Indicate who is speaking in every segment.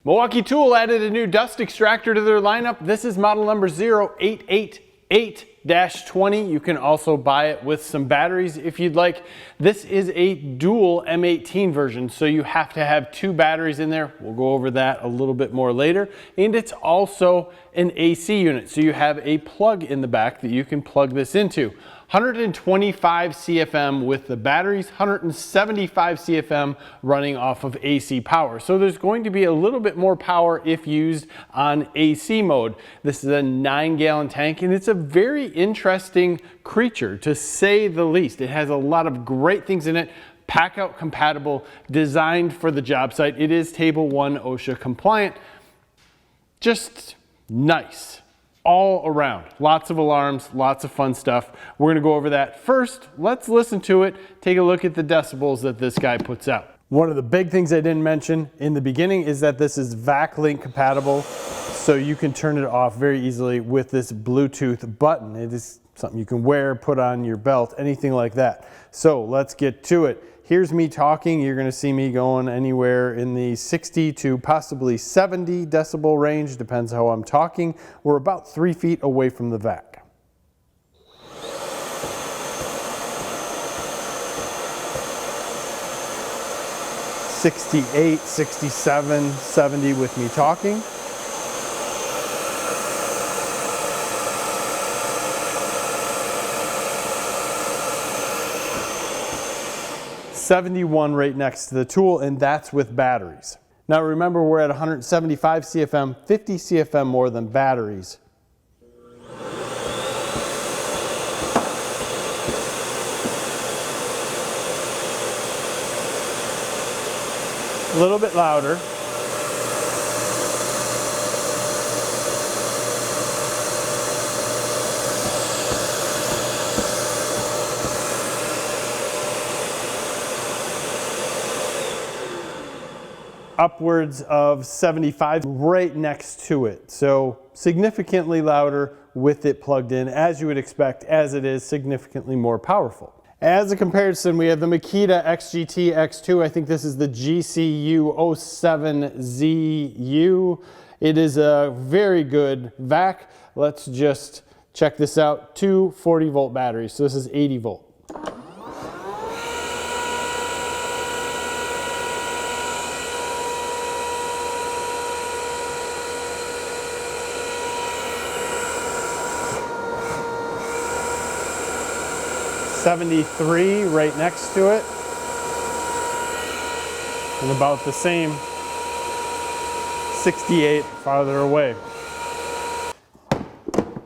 Speaker 1: Milwaukee Tool added a new dust extractor to their lineup. This is model number 0888-20. You can also buy it with some batteries if you'd like. This is a dual M18 version, so you have to have two batteries in there. We'll go over that a little bit more later. And it's also an AC unit, so you have a plug in the back that you can plug this into. 125 CFM with the batteries, 175 CFM running off of AC power. So there's going to be a little bit more power if used on AC mode. This is a 9-gallon tank, and it's a very interesting creature, to say the least. It has a lot of great things in it. PACKOUT compatible, designed for the job site. It is Table 1 OSHA compliant. Just nice. All around. Lots of alarms, lots of fun stuff. We're going to go over that. First, let's listen to it, take a look at the decibels that this guy puts out. One of the big things I didn't mention in the beginning is that this is VACLINK compatible, so you can turn it off very easily with this Bluetooth button. It is something you can wear, put on your belt, anything like that. So let's get to it. Here's me talking. You're going to see me going anywhere in the 60 to possibly 70 decibel range, depends how I'm talking. We're about 3 feet away from the vac. "68, 67, 70 with me talking. "71 right next to the tool, and that's with batteries. Now remember, we're at 175 CFM, 50 CFM more than batteries. A little bit louder. Upwards of 75 right next to it. So significantly louder with it plugged in, as you would expect, as it is significantly more powerful. As a comparison, we have the Makita XGT X2. I think this is the GCU07ZU. It is a very good vac. Let's just check this out. Two 40-volt batteries. So this is 80 volt. $73 right next to it, and about the same $68 farther away.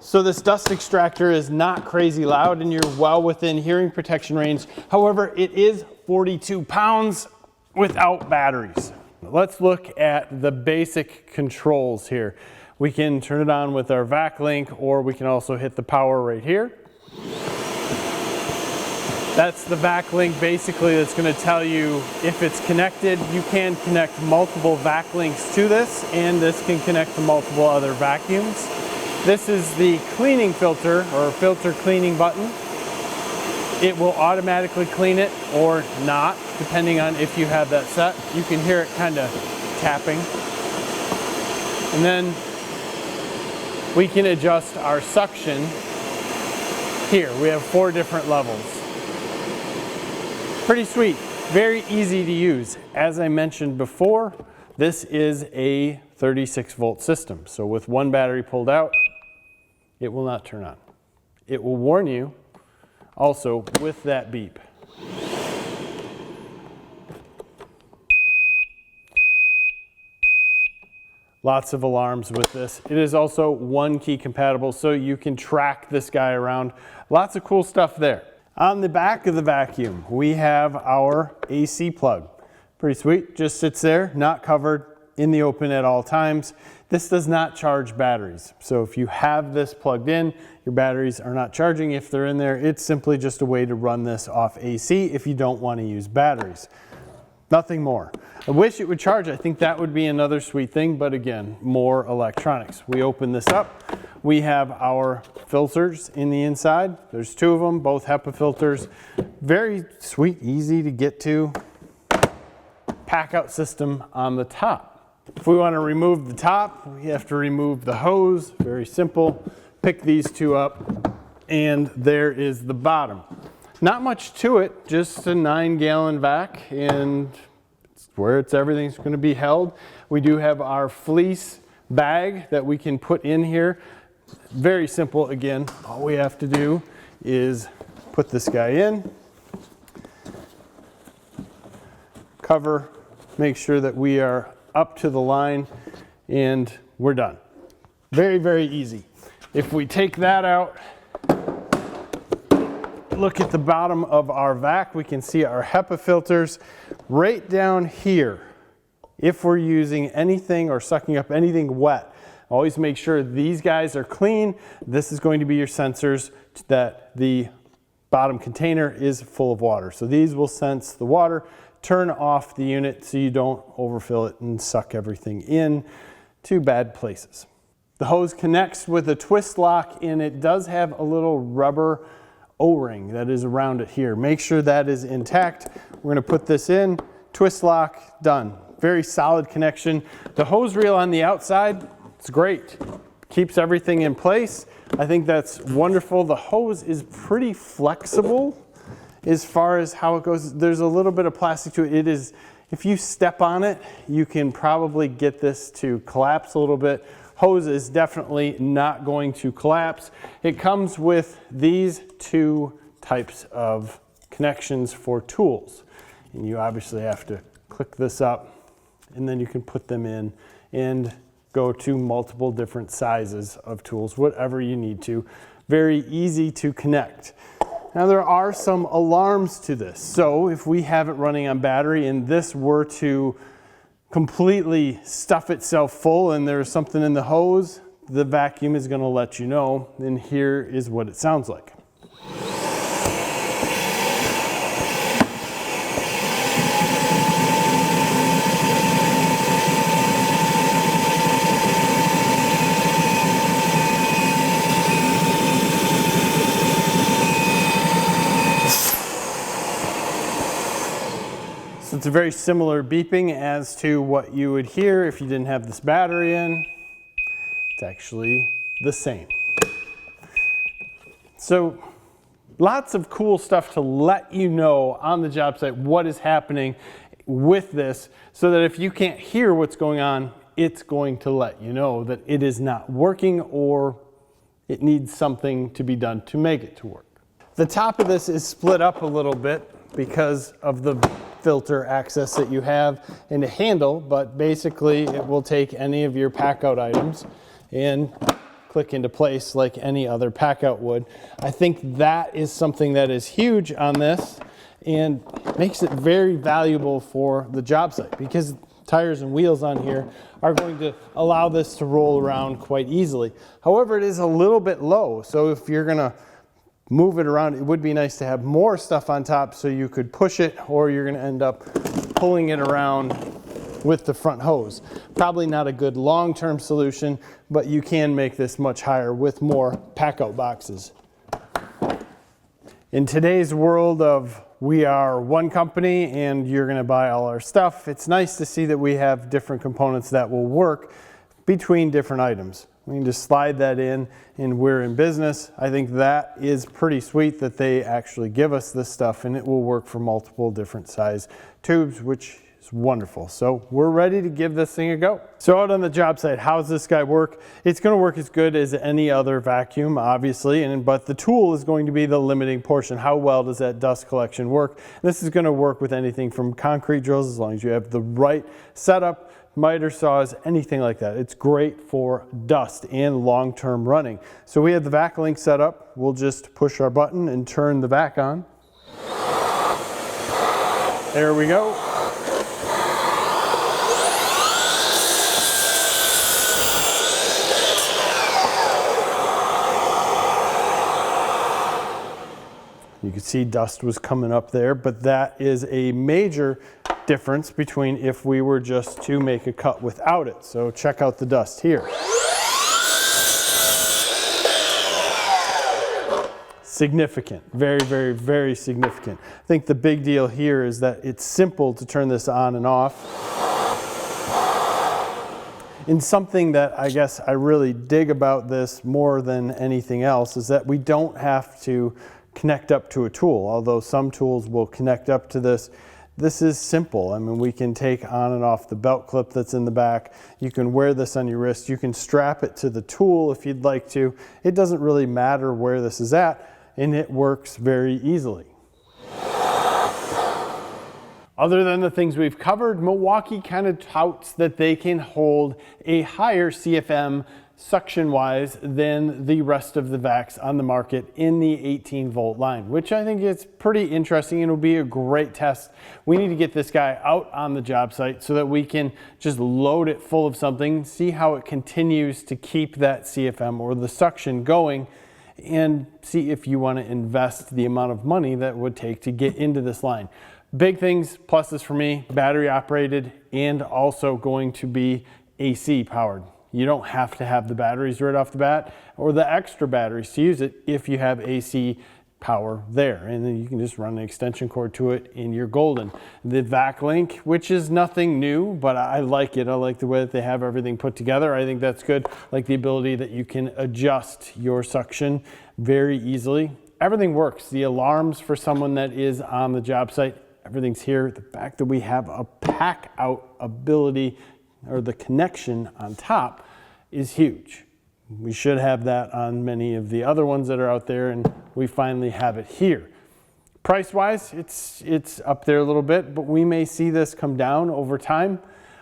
Speaker 1: So this dust extractor is not crazy loud, and you're well within hearing protection range. However, it is 42 pounds without batteries. Let's look at the basic controls here. We can turn it on with our VACLINK, or we can also hit the power right here. That's the VACLINK basically that's going to tell you if it's connected. You can connect multiple VACLINKs to this, and this can connect to multiple other vacuums. This is the cleaning filter, or filter cleaning button. It will automatically clean it or not, depending on if you have that set. You can hear it kind of tapping. And then we can adjust our suction here. We have 4 different levels. Pretty sweet, very easy to use. As I mentioned before, this is a 36-volt system. So with one battery pulled out, it will not turn on. It will warn you also with that beep. Lots of alarms with this. It is also 1 key compatible, so you can track this guy around. Lots of cool stuff there. On the back of the vacuum, we have our AC plug. Pretty sweet, just sits there, not covered, in the open at all times. This does not charge batteries. So if you have this plugged in, your batteries are not charging. If they're in there, it's simply just a way to run this off AC if you don't want to use batteries. Nothing more. I wish it would charge. I think that would be another sweet thing, but again, more electronics. We open this up. We have our filters in the inside. There's 2 of them, both HEPA filters. Very sweet, easy to get to. PACKOUT system on the top. If we want to remove the top, we have to remove the hose. Very simple. Pick these two up, and there is the bottom. Not much to it, just a 9-gallon vac, and it's where everything's going to be held. We do have our fleece bag that we can put in here. Very simple. Again, all we have to do is put this guy in, cover, make sure that we are up to the line, and we're done. Very, very easy. If we take that out, look at the bottom of our vac, we can see our HEPA filters right down here. If we're using anything or sucking up anything wet, always make sure these guys are clean. This is going to be your sensors that the bottom container is full of water. So these will sense the water, turn off the unit so you don't overfill it and suck everything in to bad places. The hose connects with a twist lock, and it does have a little rubber O-ring that is around it here. Make sure that is intact. We're going to put this in, twist lock, done. Very solid connection. The hose reel on the outside, it's great. Keeps everything in place. I think that's wonderful. The hose is pretty flexible as far as how it goes. There's a little bit of plastic to it. It is, if you step on it, you can probably get this to collapse a little bit. Hose is definitely not going to collapse. It comes with these two types of connections for tools. And you obviously have to click this up, and then you can put them in and go to multiple different sizes of tools, whatever you need to. Very easy to connect. Now there are some alarms to this. So if we have it running on battery and this were to completely stuff itself full and there's something in the hose, the vacuum is going to let you know, and here is what it sounds like. It's a very similar beeping as to what you would hear if you didn't have this battery in. It's actually the same. So lots of cool stuff to let you know on the job site what is happening with this, so that if you can't hear what's going on, it's going to let you know that it is not working or it needs something to be done to make it to work. The top of this is split up a little bit because of the filter access that you have and a handle, but basically it will take any of your PACKOUT items and click into place like any other PACKOUT would. I think that is something that is huge on this and makes it very valuable for the job site, because tires and wheels on here are going to allow this to roll around quite easily. However, it is a little bit low, so if you're gonna move it around, it would be nice to have more stuff on top so you could push it, or you're going to end up pulling it around with the front hose. Probably not a good long-term solution, but you can make this much higher with more PACKOUT boxes. In today's world of we are one company and you're going to buy all our stuff, it's nice to see that we have different components that will work between different items. We can just slide that in and we're in business. I think that is pretty sweet that they actually give us this stuff, and it will work for multiple different size tubes, which is wonderful. So we're ready to give this thing a go. So out on the job site, how's this guy work? It's going to work as good as any other vacuum, obviously, but the tool is going to be the limiting portion. How well does that dust collection work? This is going to work with anything from concrete drills, as long as you have the right setup, miter saws, anything like that. It's great for dust and long-term running. So we have the VACLINK set up. We'll just push our button and turn the vac on. There we go. You can see dust was coming up there, but that is a major difference between if we were just to make a cut without it. So check out the dust here. Significant, very, very, very significant. I think the big deal here is that it's simple to turn this on and off. And something that I guess I really dig about this more than anything else is that we don't have to connect up to a tool. Although some tools will connect up to this, this is simple. I mean, we can take on and off the belt clip that's in the back. You can wear this on your wrist. You can strap it to the tool if you'd like to. It doesn't really matter where this is at, and it works very easily. Other than the things we've covered, Milwaukee kind of touts that they can hold a higher CFM suction-wise than the rest of the vacs on the market in the 18-volt line, which I think is pretty interesting and will be a great test. We need to get this guy out on the job site so that we can just load it full of something, see how it continues to keep that CFM or the suction going, and see if you want to invest the amount of money that would take to get into this line. Big things, pluses for me, battery operated and also going to be AC powered. You don't have to have the batteries right off the bat or the extra batteries to use it if you have AC power there. And then you can just run an extension cord to it and you're golden. The VACLINK, which is nothing new, but I like it. I like the way that they have everything put together. I think that's good. I like the ability that you can adjust your suction very easily. Everything works. The alarms for someone that is on the job site, everything's here. The fact that we have a PACKOUT ability or the connection on top is huge. We should have that on many of the other ones that are out there, and we finally have it here. Price-wise, it's up there a little bit, but we may see this come down over time.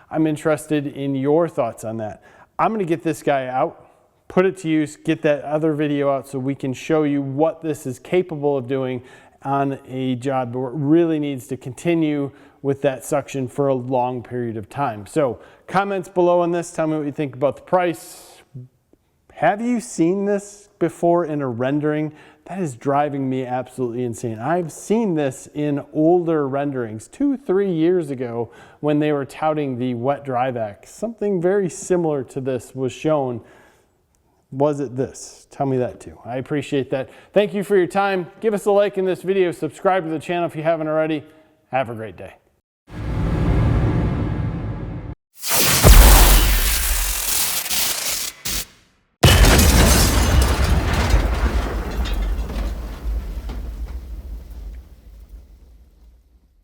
Speaker 1: I'm interested in your thoughts on that. I'm gonna get this guy out, put it to use, get that other video out so we can show you what this is capable of doing on a job where it really needs to continue with that suction for a long period of time. So comments below on this, tell me what you think about the price. Have you seen this before in a rendering? That is driving me absolutely insane. I've seen this in older renderings 2-3 years ago when they were touting the wet dry vac. Something very similar to this was shown. Was it this? Tell me that too. I appreciate that. Thank you for your time. Give us a like in this video. Subscribe to the channel if you haven't already. Have a great day.